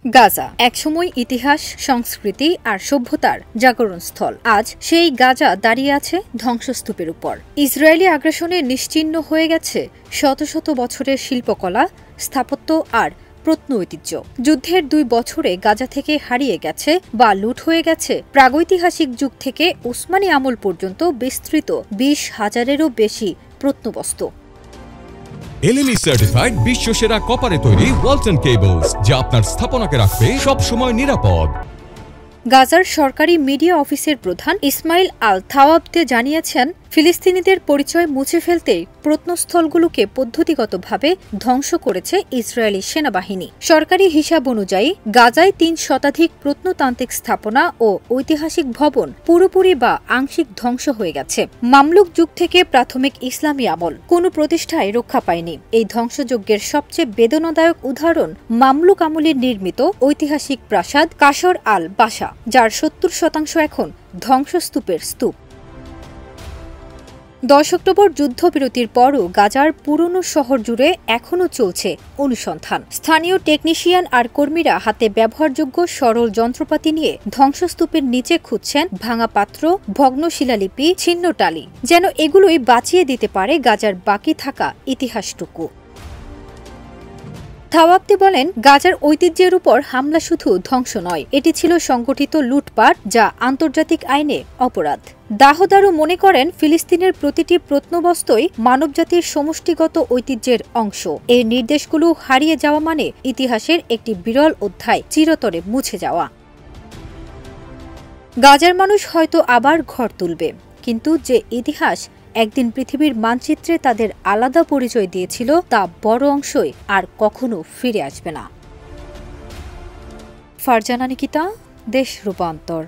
গাজা একসময় ইতিহাস, সংস্কৃতি আর সভ্যতার জাগরণস্থল। আজ সেই গাজা দাঁড়িয়ে আছে ধ্বংসস্তূপের উপর। ইসরায়েলি আগ্রাসনে নিশ্চিহ্ন হয়ে গেছে শত শত বছরের শিল্পকলা, স্থাপত্য আর প্রত্নঐতিহ্য। যুদ্ধের ২ বছরে গাজা থেকে হারিয়ে গেছে বা লুট হয়ে গেছে প্রাগৈতিহাসিক যুগ থেকে ওসমানী আমল পর্যন্ত বিস্তৃত ২০,০০০-এরও বেশি প্রত্নবস্তু। LME সার্টিফাইড বিশ্বসেরা কপারে তৈরি ওয়ালটন কেবলস, যা আপনার স্থাপনাকে রাখবে সব সময় নিরাপদ। গাজার সরকারি মিডিয়া অফিসের প্রধান ইসমাইল আল থাওয়াবতে জানিয়েছেন, ফিলিস্তিনিদের পরিচয় মুছে ফেলতে প্রত্নস্থলগুলোকে পদ্ধতিগতভাবে ধ্বংস করেছে ইসরায়েলি সেনাবাহিনী। সরকারি হিসাব অনুযায়ী গাজায় ৩ শতাধিক প্রত্নতান্ত্রিক স্থাপনা ও ঐতিহাসিক ভবন পুরোপুরি বা আংশিক ধ্বংস হয়ে গেছে। মামলুক যুগ থেকে প্রাথমিক ইসলামী আমল কোনো প্রতিষ্ঠায় রক্ষা পায়নি। এই ধ্বংসযজ্ঞের সবচেয়ে বেদনাদায়ক উদাহরণ মামলুক আমলে নির্মিত ঐতিহাসিক প্রাসাদ কাসর আল বাশা, যার ৭০% এখন ধ্বংসস্তূপের স্তূপ। ১০ অক্টোবর যুদ্ধবিরতির পরও গাজার পুরনো শহর জুড়ে এখনও চলছে অনুসন্ধান। স্থানীয় টেকনিশিয়ান আর কর্মীরা হাতে ব্যবহারযোগ্য সরল যন্ত্রপাতি নিয়ে ধ্বংসস্তূপের নিচে খুঁজছেন ভাঙা পাত্র, ভগ্ন শিলালিপি, ছিন্ন টালি, যেন এগুলোই বাঁচিয়ে দিতে পারে গাজার বাকি থাকা ইতিহাসটুকু। থাওয়াবতে বলেন, গাজার ঐতিহ্যের উপর হামলা শুধু ধ্বংস নয়, এটি ছিল সংগঠিত লুটপাট, যা আন্তর্জাতিক আইনে অপরাধ। দাহদারও মনে করেন, ফিলিস্তিনের প্রতিটি প্রত্নবস্তুই মানবজাতির সমষ্টিগত ঐতিহ্যের অংশ। এই নির্দেশগুলো হারিয়ে যাওয়া মানে ইতিহাসের একটি বিরল অধ্যায় চিরতরে মুছে যাওয়া। গাজার মানুষ হয়তো আবার ঘর তুলবে, কিন্তু যে ইতিহাস একদিন পৃথিবীর মানচিত্রে তাদের আলাদা পরিচয় দিয়েছিল, তা বড় অংশই আর কখনো ফিরে আসবে না। ফারজানা নিকিতা, দেশ রূপান্তর।